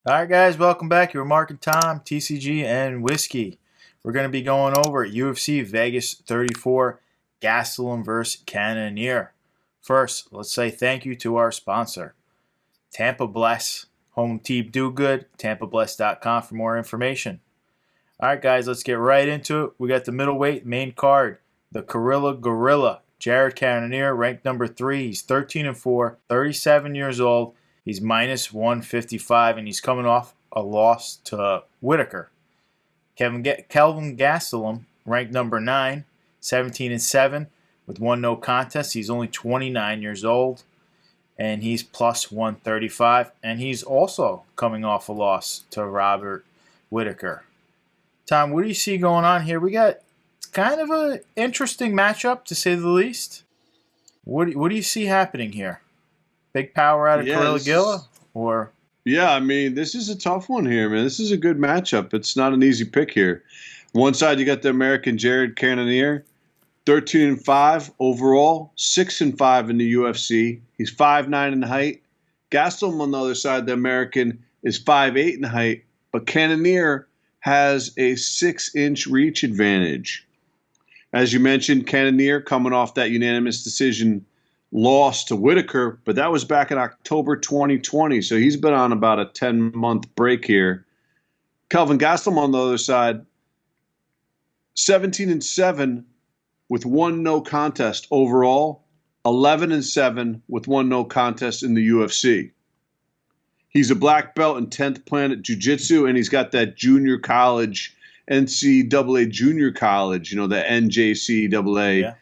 All right, guys, welcome back. You're marking time, TCG and Whiskey. We're going to be going over UFC Vegas 34, Gastelum versus Cannonier. First, let's say thank you to our sponsor, Tampa Bless, home team do good, tampabless.com for more information. All right, guys, let's get right into it. We got the middleweight main card, the Gorilla, Jared Cannonier, ranked number 3. He's 13-4, 37 years old. He's minus 155, and he's coming off a loss to Whitaker. Kelvin Gastelum, ranked number 9, 17-7, with one no contest. He's only 29 years old, and he's plus 135, and he's also coming off a loss to Robert Whitaker. Tom, what do you see going on here? We got kind of an interesting matchup, to say the least. What do you see happening here? Big power out of Gorilla, or? Yeah, I mean, this is a tough one here, man. This is a good matchup. It's not an easy pick here. One side, you got the American Jared Cannonier, 13-5 overall, 6-5 in the UFC. He's 5'9" in height. Gastelum on the other side, the American, is 5'8" in height, but Cannonier has a 6-inch reach advantage. As you mentioned, Cannonier coming off that unanimous decision loss to Whitaker, but that was back in October 2020, so he's been on about a 10-month break here. Kelvin Gastelum on the other side, 17-7 with one no contest overall, 11-7 with one no contest in the UFC. He's a black belt in 10th Planet Jiu-Jitsu, and he's got that junior college, NCAA junior college, the NJCAA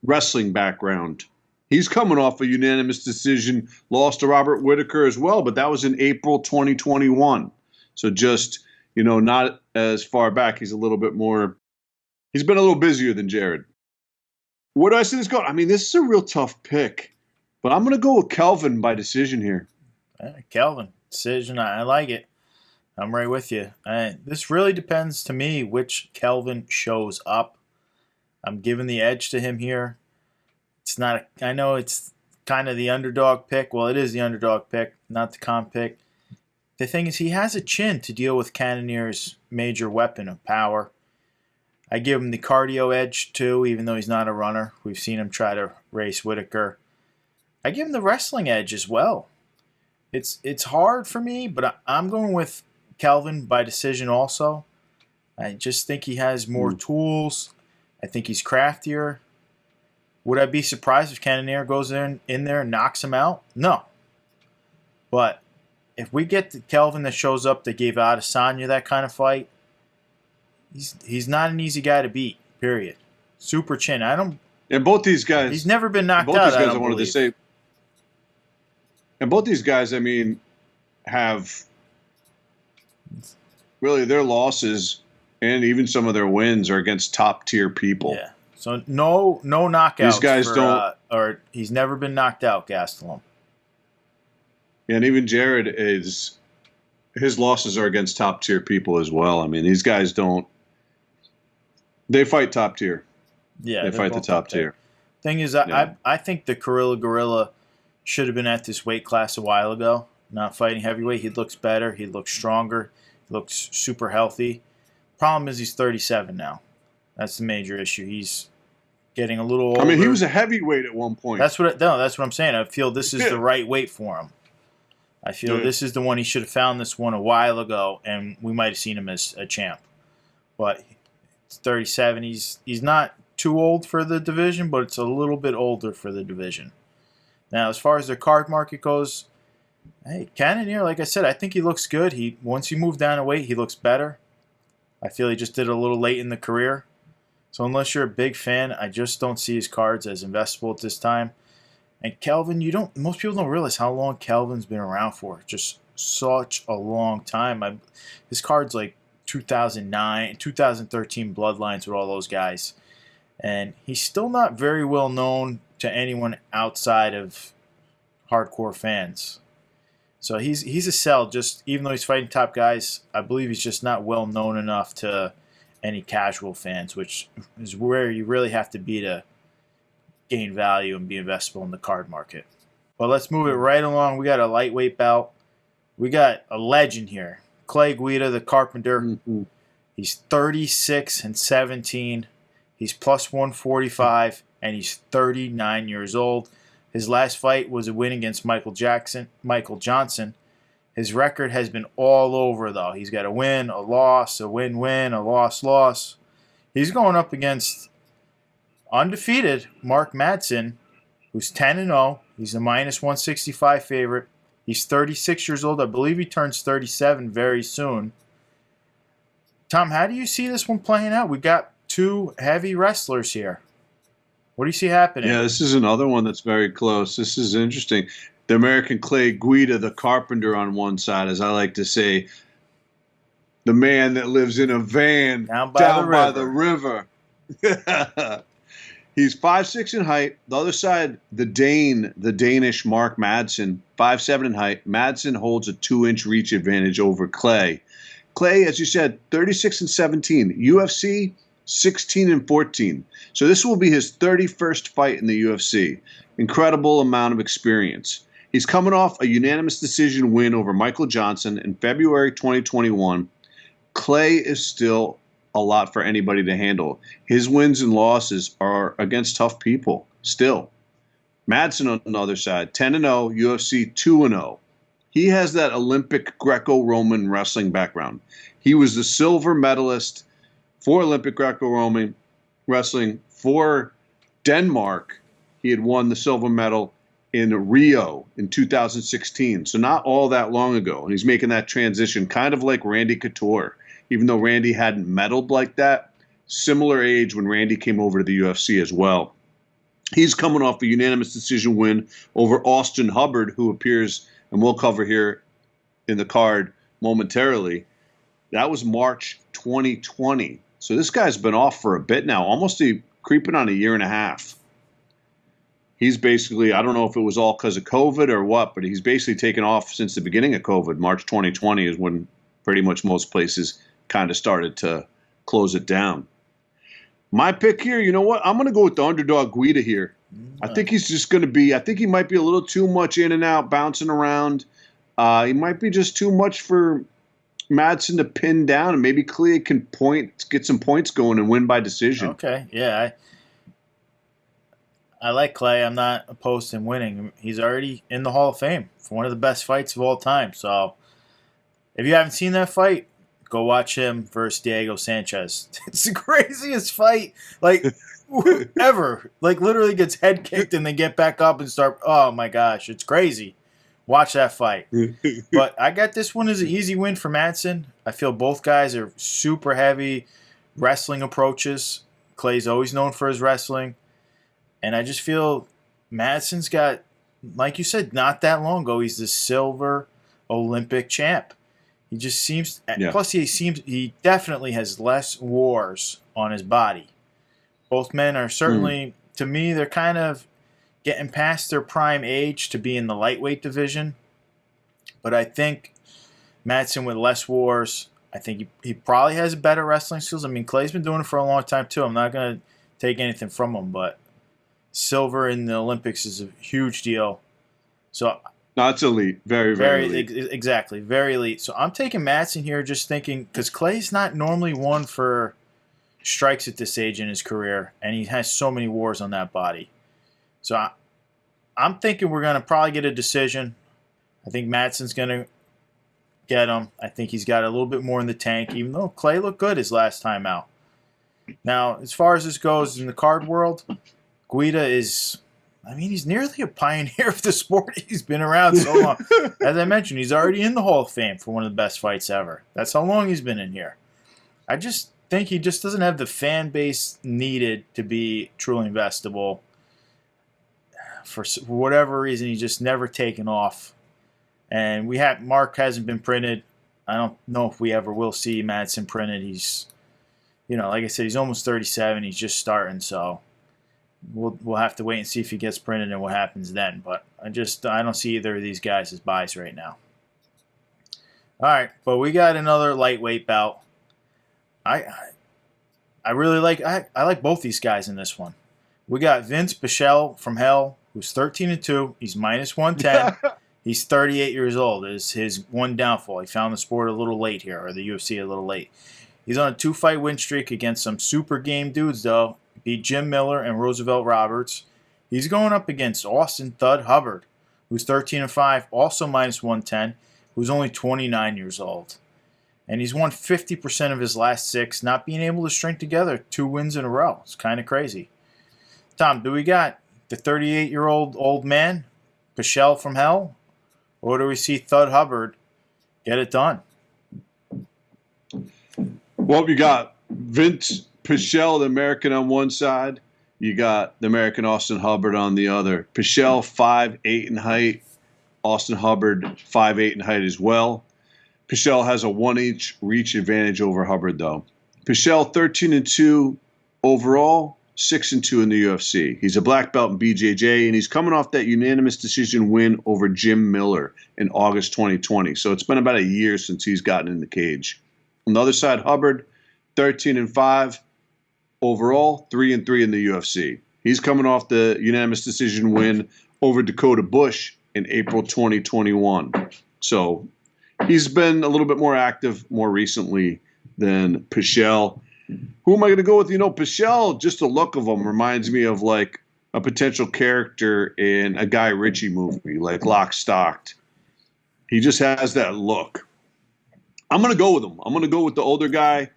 wrestling background. He's coming off a unanimous decision loss to Robert Whitaker as well, but that was in April 2021. So just, not as far back. He's been a little busier than Jared. Where do I see this going? I mean, this is a real tough pick, but I'm going to go with Kelvin by decision here. Kelvin, decision, I like it. I'm right with you. This really depends to me which Kelvin shows up. I'm giving the edge to him here. I know it's kind of the underdog pick. Well, it is the underdog pick, not the comp pick. The thing is, he has a chin to deal with Cannonier's major weapon of power. I give him the cardio edge, too, even though he's not a runner. We've seen him try to race Whitaker. I give him the wrestling edge as well. It's hard for me, but I'm going with Kelvin by decision also. I just think he has more tools. I think he's craftier. Would I be surprised if Cannonier goes in there and knocks him out? No. But if we get the Kelvin that shows up that gave Adesanya that kind of fight, he's not an easy guy to beat, period. Super chin. And both these guys... He's never been knocked out, I wanted to say... And both these guys, have really their losses and even some of their wins are against top-tier people. Yeah. So no knockouts. These guys don't... or he's never been knocked out, Gastelum. And even Jared his losses are against top-tier people as well. I mean, these guys don't... They fight top-tier. Yeah. They fight the top tier. Thing is, I think the Gorilla should have been at this weight class a while ago, not fighting heavyweight. He looks better. He looks stronger. He looks super healthy. Problem is he's 37 now. That's the major issue. He's getting a little older. I mean, he was a heavyweight at one point. That's what I'm saying. I feel this is the right weight for him. I feel this is the one he should have found this one a while ago, and we might have seen him as a champ. But he's 37. He's not too old for the division, but it's a little bit older for the division. Now, as far as the card market goes, hey, Cannonier, like I said, I think he looks good. Once he moved down a weight, he looks better. I feel he just did it a little late in the career. So unless you're a big fan, I just don't see his cards as investable at this time. And Kelvin, most people don't realize how long Kelvin's been around for. Just such a long time. His card's like 2009, 2013 Bloodlines with all those guys. And he's still not very well known to anyone outside of hardcore fans. So he's a sell. Just even though he's fighting top guys, I believe he's just not well known enough to any casual fans, which is where you really have to be to gain value and be investable in the card market. But let's move it right along. We got a lightweight bout. We got a legend here. Clay Guida, the Carpenter. Mm-hmm. He's 36-17. He's plus 145, and he's 39 years old. His last fight was a win against Michael Johnson. His record has been all over, though. He's got a win, a loss, a win-win, a loss-loss. He's going up against undefeated Mark Madsen, who's 10-0. He's a minus 165 favorite. He's 36 years old. I believe he turns 37 very soon. Tom, how do you see this one playing out? We got two heavy wrestlers here. What do you see happening? Yeah, this is another one that's very close. This is interesting. The American Clay Guida, the Carpenter on one side, as I like to say, the man that lives in a van down by the river. He's 5'6" in height. The other side, the Danish Mark Madsen, 5'7" in height. Madsen holds a 2-inch reach advantage over Clay. Clay, as you said, 36-17. UFC, 16-14. So this will be his 31st fight in the UFC. Incredible amount of experience. He's coming off a unanimous decision win over Michael Johnson in February 2021. Clay is still a lot for anybody to handle. His wins and losses are against tough people still. Madsen on the other side, 10-0, UFC 2-0. He has that Olympic Greco-Roman wrestling background. He was the silver medalist for Olympic Greco-Roman wrestling for Denmark. He had won the silver medal in Rio in 2016, so not all that long ago. And he's making that transition, kind of like Randy Couture. Even though Randy hadn't medaled like that, similar age when Randy came over to the UFC as well. He's coming off a unanimous decision win over Austin Hubbard, who appears, and we'll cover here in the card momentarily. That was March 2020. So this guy's been off for a bit now, almost creeping on a year and a half. He's basically, I don't know if it was all because of COVID or what, but he's basically taken off since the beginning of COVID. March 2020 is when pretty much most places kind of started to close it down. My pick here, you know what? I'm going to go with the underdog Guida here. I think he's just going to be, I think he might be a little too much in and out, bouncing around. He might be just too much for Madsen to pin down, and maybe Clay can get some points going and win by decision. Okay, yeah. I like Clay. I'm not opposed to him winning. He's already in the Hall of Fame for one of the best fights of all time. So if you haven't seen that fight, go watch him versus Diego Sanchez. It's the craziest fight, like, ever. Like, literally gets head kicked and they get back up and start. Oh, my gosh. It's crazy. Watch that fight. But I got this one as an easy win for Madsen. I feel both guys are super heavy wrestling approaches. Clay's always known for his wrestling. And I just feel Madsen's got, like you said, not that long ago, he's the silver Olympic champ. He just seems, plus he definitely has less wars on his body. Both men are certainly, to me, they're kind of getting past their prime age to be in the lightweight division. But I think Madsen with less wars, I think he probably has better wrestling skills. I mean, Clay's been doing it for a long time too. I'm not going to take anything from him, but silver in the Olympics is a huge deal. So no, it's elite. Very elite. Exactly. Very elite. So I'm taking Madsen here just thinking, because Clay's not normally one for strikes at this age in his career, and he has so many wars on that body. So I'm thinking we're going to probably get a decision. I think Madsen's going to get him. I think he's got a little bit more in the tank, even though Clay looked good his last time out. Now, as far as this goes in the card world, Guida is... I mean, he's nearly a pioneer of the sport. He's been around so long. As I mentioned, he's already in the Hall of Fame for one of the best fights ever. That's how long he's been in here. I just think he just doesn't have the fan base needed to be truly investable. For whatever reason, he's just never taken off. And Mark hasn't been printed. I don't know if we ever will see Madsen printed. He's, like I said, he's almost 37. He's just starting, so... We'll have to wait and see if he gets printed and what happens then. But I don't see either of these guys as buys right now. All right, but we got another lightweight bout. I really like both these guys in this one. We got Vince Bichelle from Hell, who's 13-2. He's minus 110. He's 38 years old. Is his one downfall. He found the sport a little late here, or the UFC a little late. He's on a 2-fight win streak against some super game dudes, though. Beat Jim Miller and Roosevelt Roberts. He's going up against Austin Thud Hubbard, who's 13-5, also minus 110, who's only 29 years old. And he's won 50% of his last 6, not being able to string together 2 wins in a row. It's kind of crazy. Tom, do we got the 38-year-old old man, Pichel from hell? Or do we see Thud Hubbard get it done? Well, you got Vince Pichel, the American, on one side. You got the American Austin Hubbard on the other. Pichel, 5'8" in height. Austin Hubbard, 5'8" in height as well. Pichel has a 1-inch reach advantage over Hubbard, though. Pichel, 13-2 overall, 6-2 in the UFC. He's a black belt in BJJ, and he's coming off that unanimous decision win over Jim Miller in August 2020. So it's been about a year since he's gotten in the cage. On the other side, Hubbard, 13-5 overall, 3-3 in the UFC. He's coming off the unanimous decision win over Dakota Bush in April 2021. So he's been a little bit more active more recently than Pichel. Who am I going to go with? Pichel, just the look of him reminds me of like a potential character in a Guy Ritchie movie, like Lock, Stock. He just has that look. I'm going to go with him. I'm going to go with the older guy.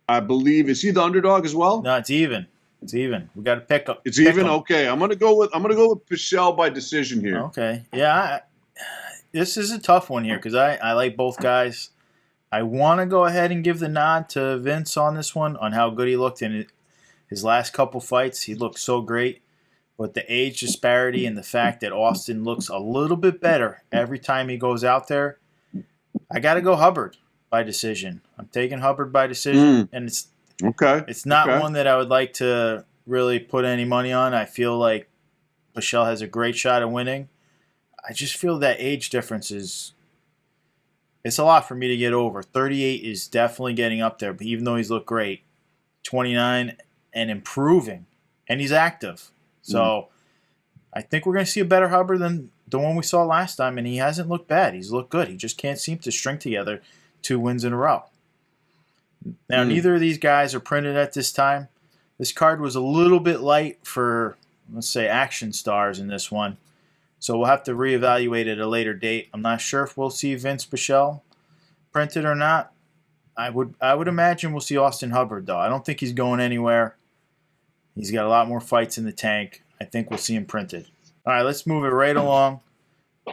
I believe, is he the underdog as well? No, it's even. It's even. We got to pick up. It's even. Okay, I'm going to go with Pichel by decision here. Okay. Yeah, this is a tough one here because I like both guys. I want to go ahead and give the nod to Vince on this one, on how good he looked in his last couple fights. He looked so great. But the age disparity and the fact that Austin looks a little bit better every time he goes out there, I got to go Hubbard by decision. I'm taking Hubbard by decision, and it's not one that I would like to really put any money on. I feel like Pichel has a great shot at winning. I just feel that age difference it's a lot for me to get over. 38 is definitely getting up there, but even though he's looked great, 29 and improving, and he's active. So I think we're going to see a better Hubbard than the one we saw last time, and he hasn't looked bad. He's looked good. He just can't seem to string together 2 wins in a row. Now, neither of these guys are printed at this time. This card was a little bit light for, let's say, action stars in this one. So we'll have to reevaluate at a later date. I'm not sure if we'll see Vince Pichel printed or not. I would imagine we'll see Austin Hubbard, though. I don't think he's going anywhere. He's got a lot more fights in the tank. I think we'll see him printed. All right, let's move it right along.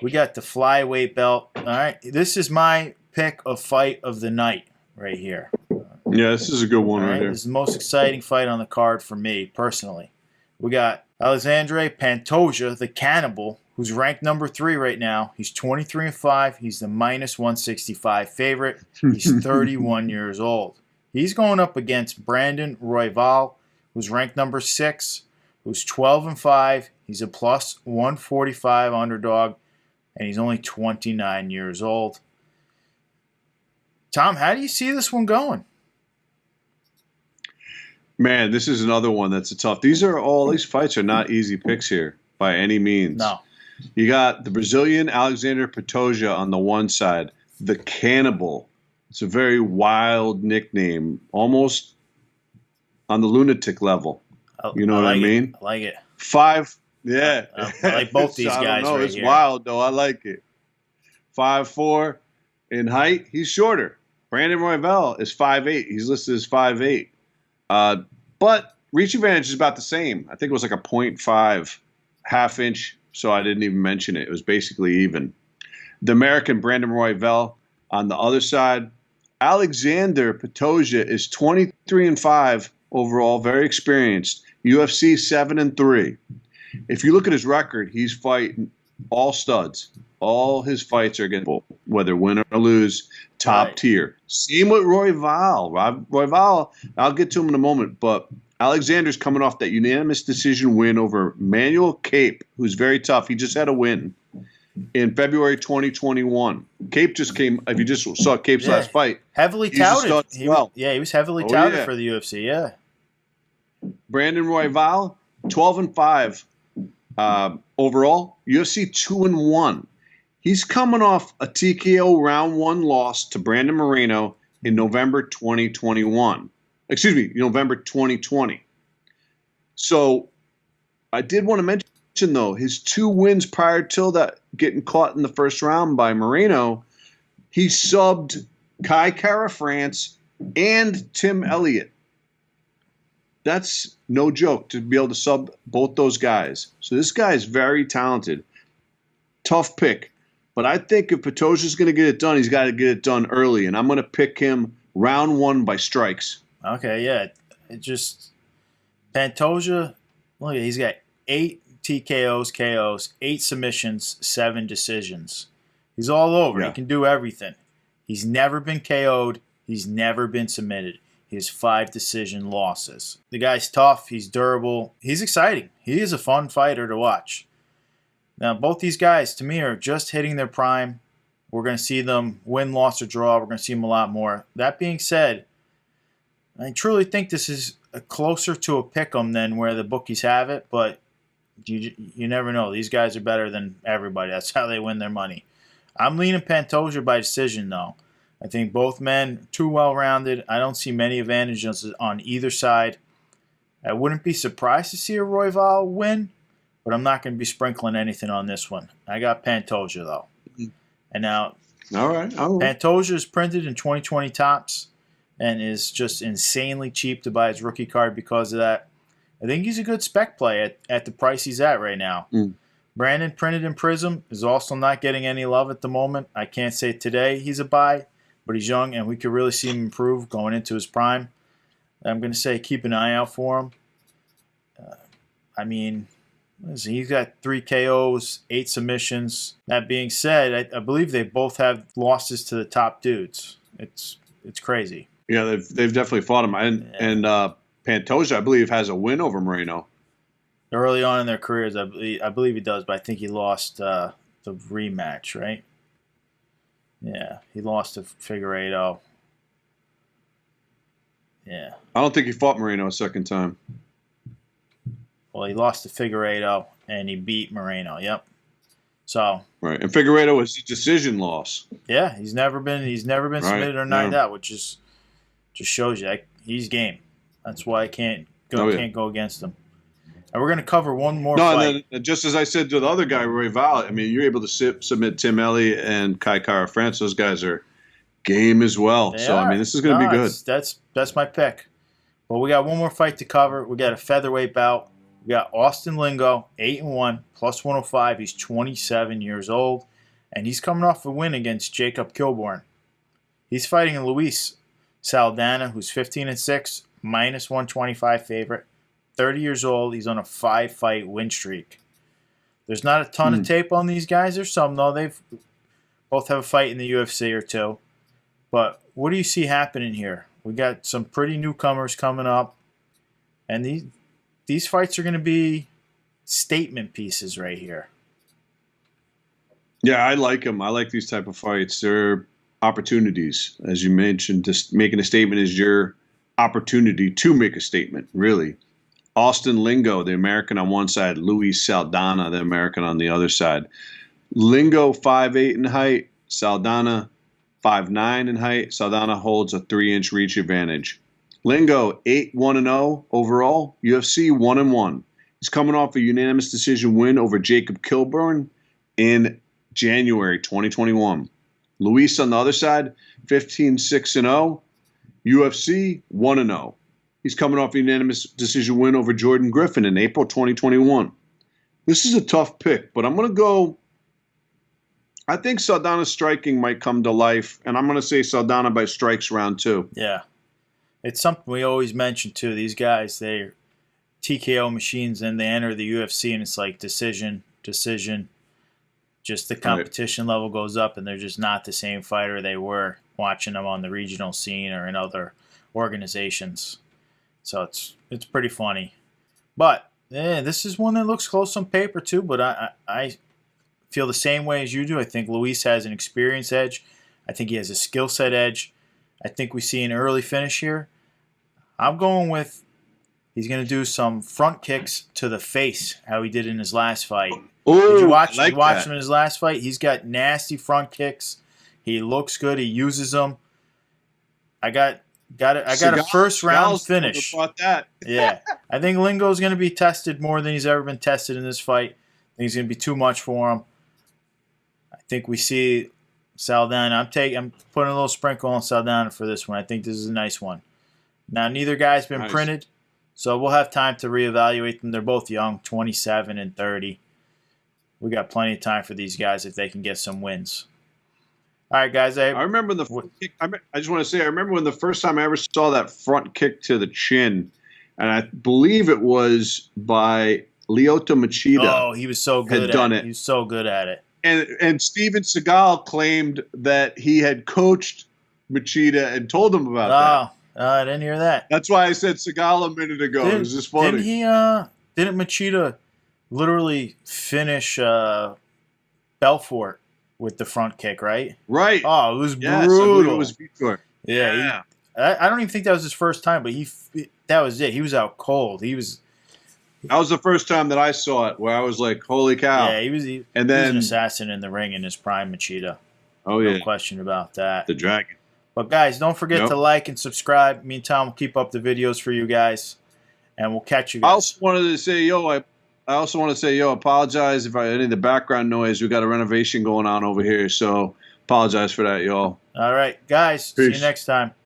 We got the flyweight belt. All right, this is my pick of fight of the night right here. Yeah, this is a good one right here. This is the most exciting fight on the card for me, personally. We got Alexandre Pantoja, the Cannibal, who's ranked number 3 right now. He's 23-5. He's the minus 165 favorite. He's 31 years old. He's going up against Brandon Royval, who's ranked number 6, who's 12-5. He's a plus 145 underdog, and he's only 29 years old. Tom, how do you see this one going? Man, this is another one that's a tough. These fights are not easy picks here by any means. No. You got the Brazilian Alexander Pantoja on the one side, the Cannibal. It's a very wild nickname, almost on the lunatic level. You know what I mean? I like it. 5, yeah. I like both these guys. I don't know. Right It's here. wild, though. I like it. 5'4" in height. He's shorter. Brandon Royval is 5'8". He's listed as 5'8". But reach advantage is about the same. I think it was like a 0.5 half-inch, so I didn't even mention it. It was basically even. The American Brandon Royval on the other side. Alexander Pantoja is 23-5 overall, very experienced. UFC 7-3. If you look at his record, he's fighting all studs. All his fights are against, whether win or lose, top tier. Same with Royval. Royval, I'll get to him in a moment, but Alexander's coming off that unanimous decision win over Manuel Cape, who's very tough. He just had a win in February 2021. Cape just came, if you just saw Cape's last fight. Heavily touted. He was heavily touted for the UFC, yeah. Brandon Royval, 12-5 overall. UFC 2-1. He's coming off a TKO round 1 loss to Brandon Moreno in November 2021. Excuse me, November 2020. So I did want to mention, though, his 2 wins prior to that, getting caught in the first round by Moreno, he subbed Kai Kara-France and Tim Elliott. That's no joke to be able to sub both those guys. So this guy is very talented. Tough pick. But I think if Patosia's going to get it done, he's got to get it done early. And I'm going to pick him round 1 by strikes. Okay, yeah. It just Pantoja, look, he's got 8 TKOs, KOs, 8 submissions, 7 decisions. He's all over. Yeah. He can do everything. He's never been KO'd. He's never been submitted. He has 5 decision losses. The guy's tough. He's durable. He's exciting. He is a fun fighter to watch. Now, both these guys, to me, are just hitting their prime. We're going to see them win, loss, or draw. We're going to see them a lot more. That being said, I truly think this is closer to a pick'em than where the bookies have it, but you never know. These guys are better than everybody. That's how they win their money. I'm leaning Pantoja by decision, though. I think both men too well-rounded. I don't see many advantages on either side. I wouldn't be surprised to see a Royval win, but I'm not going to be sprinkling anything on this one. I got Pantoja, though. And now, all right. Pantoja is printed in 2020 Topps and is just insanely cheap to buy his rookie card because of that. I think he's a good spec play at the price he's at right now. Brandon, printed in Prism, is also not getting any love at the moment. I can't say today he's a buy, but he's young, and we could really see him improve going into his prime. I'm going to say keep an eye out for him. He's got 3 KOs, 8 submissions. That being said, I believe they both have losses to the top dudes. It's crazy. Yeah, they've definitely fought him. And Pantoja, I believe, has a win over Moreno. Early on in their careers, I believe he does, but I think he lost the rematch, right? Yeah, he lost to Figueiredo. Yeah. I don't think he fought Moreno a second time. Well, he lost to Figueiredo, and he beat Moreno. Yep. So. Right, and Figueiredo was a decision loss. Yeah, he's never been submitted or knocked out, which is just shows you he's game. That's why I can't go against him. And we're going to cover one more fight. And then, just as I said to the other guy, Royval, you're able to submit Tim Elliott and Kai Kara-France. Those guys are game as well. This is going to be good. That's my pick. Well, we got one more fight to cover. We got a featherweight bout. We got Austin Lingo, 8-1, plus 105. He's 27 years old, and he's coming off a win against Jacob Kilborn. He's fighting Luis Saldana, who's 15-6, minus 125 favorite. 30 years old. He's on a 5-fight win streak. There's not a ton of tape on these guys. There's some, though. They've both have a fight in the UFC or two. But what do you see happening here? We got some pretty newcomers coming up. And these fights are going to be statement pieces right here. Yeah, I like them. I like these type of fights. They're opportunities. As you mentioned, just making a statement is your opportunity to make a statement, really. Austin Lingo, the American on one side, Luis Saldana, the American on the other side. Lingo 5'8" in height, Saldana 5'9" in height. Saldana holds a 3-inch reach advantage. Lingo 8-1-0 overall, UFC 1-1. He's coming off a unanimous decision win over Jacob Kilburn in January 2021. Luis on the other side, 15-6-0, UFC 1-0. He's coming off a unanimous decision win over Jordan Griffin in April 2021. This is a tough pick, but I'm going to go. I think Saldana's striking might come to life, and I'm going to say Saldana by strikes round 2. Yeah. It's something we always mention, too. These guys, they're TKO machines, and they enter the UFC, and it's like decision. Just the competition level goes up, and they're just not the same fighter they were watching them on the regional scene or in other organizations. So it's pretty funny. But this is one that looks close on paper too, but I feel the same way as you do. I think Luis has an experience edge. I think he has a skill set edge. I think we see an early finish here. I'm going with he's going to do some front kicks to the face, how he did in his last fight. Oh, Did you watch? I like you watched that. him in his last fight. He's got nasty front kicks. He looks good. He uses them. I got a first round finish. Brought that. Yeah, I think Lingo's going to be tested more than he's ever been tested in this fight. I think he's going to be too much for him. I think we see Saldana. I'm putting a little sprinkle on Saldana for this one. I think this is a nice one. Now, neither guy's been printed, so we'll have time to reevaluate them. They're both young, 27 and 30. We got plenty of time for these guys if they can get some wins. All right, guys. I remember the front kick. I just want to say, I remember when the first time I ever saw that front kick to the chin, and I believe it was by Lyoto Machida. Oh, he was so good at it. He was so good at it. And Steven Seagal claimed that he had coached Machida and told him about that. I didn't hear that. That's why I said Seagal a minute ago. It was just funny. Didn't Machida literally finish Belfort with the front kick, right? Right. Oh, it was brutal. It was Vitor. Yeah. I don't even think that was his first time, but that was it. He was out cold. That was the first time that I saw it, where I was like, "Holy cow!" Yeah, he was an assassin in the ring in his prime, Machida. Oh yeah, no question about that. The dragon. But guys, don't forget to like and subscribe. Me and Tom will keep up the videos for you guys, and we'll catch you guys. I also wanted to say, apologize if any of the background noise. We got a renovation going on over here, so apologize for that, y'all. All right, guys. Peace. See you next time.